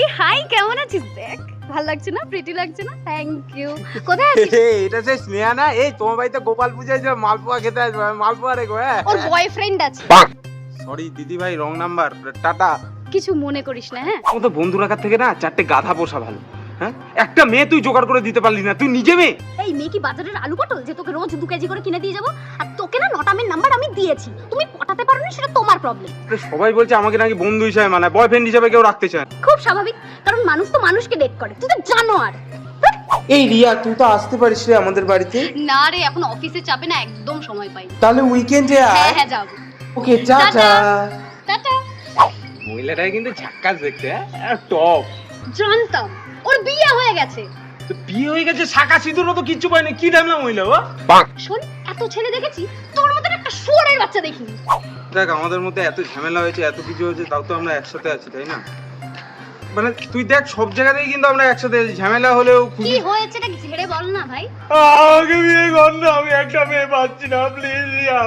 এই হাই, কেমন আছিস? দেখ ভালো লাগছে না? প্রিটি লাগছে না? Thank you. কোথায় আছিস? এটা সেই স্নেহা না? এই তোমার বাড়িতে গোপাল পূজায় যে মালপোয়া খেতে আসবে, আমি মালপোয়া রেখো। হ্যাঁ ওর বয়ফ্রেন্ড আছে। সরি দিদি ভাই, রং নাম্বার, টাটা। কিছু মনে করিস না, হ্যাঁ? ও তো বন্ধু রাখার থেকে না চারটে গাধা পোষা ভালো। হ্যাঁ, একটা মেয়ে তুই জোগাড় করে দিতে পারলি না, তুই নিজে মেয়ে। এই মেয়ে কি বাজারের আলু পটল যে তোকে রোজ 2 কেজি করে কিনে দিয়ে যাবো? আর তোকে না নটামের নাম্বার আমি দিয়েছি, তুমি পটাতে পারোনি, সেটা তোমার প্রবলেম। সবাই বলছে আমাকে নাকি বন্ধু হিসাবে মানায়, বয়ফ্রেন্ড হিসাবে কেউ রাখতে চায় না। খুব স্বাভাবিক, কারণ মানুষ তো মানুষকে ডেট করে। তুই তো জানো। আর এই রিয়া, তুই তো আসতে পারিস রে আমাদের বাড়িতে। না রে, এখন অফিসে চাপে না, একদম সময় পাই না। তাহলে উইকেন্ডে হ্যাঁ হ্যাঁ যাবো। ওকে, টাটা। টাটা। মহিলাটাই কিন্তু ঝাক্কাস দেখতে, হ্যাঁ টপ। জানতাম ওর বিয়ে হয়ে গেছে। তো বিয়ে হয়ে গেছে, শাখা সিঁদুরও তো কিচ্ছু পায়নি, কি ঢামলা মহিলা ও। শোন, এত ছেলে দেখেছি, তোর মতন একটা শুয়োরের বাচ্চা দেখিনি। দেখ, আমাদের মধ্যে এত ঝামেলা হয়েছে, এত কিছু হয়েছে, তাও তো আমরা একসাথে আছি, তাই না? মানে তুই দেখ, সব জায়গাতেই কিন্তু আমরা একসাথে আছি, ঝামেলা হলেও কি খুশি। হয়েছে এটা ঝেড়ে বল না ভাই। আমাকে বিয়ে কর না, আমি একটা মেয়ে পাচ্ছি না, প্লিজ রিয়া,